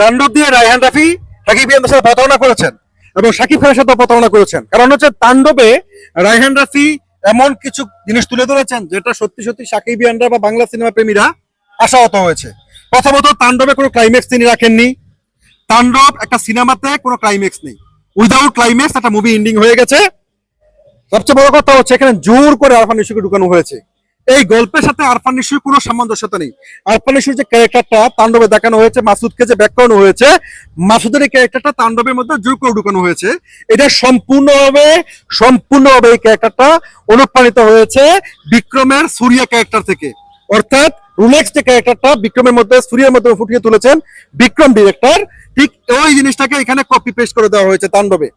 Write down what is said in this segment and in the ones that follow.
তাণ্ডব দিয়ে রায়হান রাফি সাকিব খানের সাথে প্রতারণা করেছেন এবং সাকিব খানের সাথে প্রতারণা করেছেন। কারণ হচ্ছে তাণ্ডবে রায়হান রাফি এমন কিছু জিনিস তুলে ধরেছেন যেটা সত্যি সত্যি সাকিবিয়ানরা বা বাংলা সিনেমা প্রেমীরা আশাহত হয়েছে। প্রথমত, তাণ্ডবে কোনো ক্লাইম্যাক্স তিনি রাখেননি। তাণ্ডব একটা সিনেমাতে কোনো ক্লাইম্যাক্স নেই, উইদাউট ক্লাইম্যাক্স একটা মুভি এন্ডিং হয়ে গেছে। সবচেয়ে বড় কথা হচ্ছে এখানে জোর করে আরফান নিশোকে ঢুকানো হয়েছে। এই গল্পের সাথে আরফান নিশোর কোনো সামঞ্জস্যতা নেই। আরফান নিশোর যে ক্যারেক্টারটা তাণ্ডবে দেখানো হয়েছে, মাসুদকে যে ব্যাক করানো হয়েছে, মাসুদের এই ক্যারেক্টারটা তাণ্ডবের মধ্যে জোর করে ঢুকানো হয়েছে। এটা সম্পূর্ণভাবে এই ক্যারেক্টারটা অনুপ্রাণিত হয়েছে বিক্রমের সুরিয়া ক্যারেক্টার থেকে। অর্থাৎ রুলেক্স যে ক্যারেক্টারটা বিক্রমের মধ্যে সুরিয়ার মধ্যে ফুটিয়ে তুলেছেন বিক্রম ডিরেক্টর, ঠিক ওই জিনিসটাকে এখানে কপি পেস্ট করে দেওয়া হয়েছে তাণ্ডবে।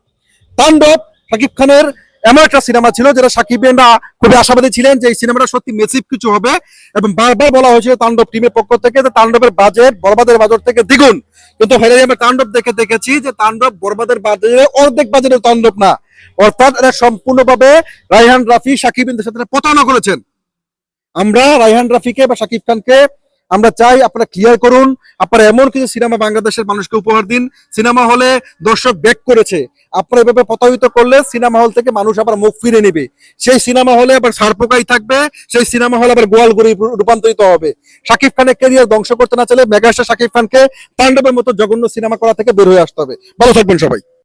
তাণ্ডব শাকিব খানের এমন একটা সিনেমা ছিল যেটা সাকিবিয়ানরা খুবই আশাবাদী ছিলেন যে এই সিনেমাটা সত্যি মেসিভ কিছু হবে, এবং বারবার বলা হয়েছিল তাণ্ডব টিমের পক্ষ থেকে যে তাণ্ডবের বাজেট বরবাদের বাজেট থেকে দ্বিগুণ। কিন্তু ফাইনালি আমরা তাণ্ডব দেখেছি যে তাণ্ডব বরবাদের বাজেটের অর্ধেক বাজেটের তাণ্ডব না। অর্থাৎ এটা সম্পূর্ণভাবে রায়হান রাফি সাকিবিয়ানদের সাথে প্রতারণা করেছেন। আমরা রায়হান রাফিকে বা শাকিব খানকে আমরা চাই আপনারা ক্লিয়ার করুন, আপনারা এমন কিছু সিনেমা বাংলাদেশের মানুষকে উপহার দিন। সিনেমা হলে দর্শক ব্যাক করেছে, আপনারা এভাবে প্রতারিত করলে সিনেমা হল থেকে মানুষ আবার মুখ ফিরে নেবে। সেই সিনেমা হলে আবার সারপোকাই থাকবে, সেই সিনেমা হলে আবার গোয়ালগড়ি রূপান্তরিত হবে। শাকিব খানের ক্যারিয়ার ধ্বংস করতে না চাইলে মেগাস্টার শাকিব খানকে তাণ্ডবের মতো জঘন্য সিনেমা করা থেকে বের হয়ে আসতে হবে। ভালো থাকবেন সবাই।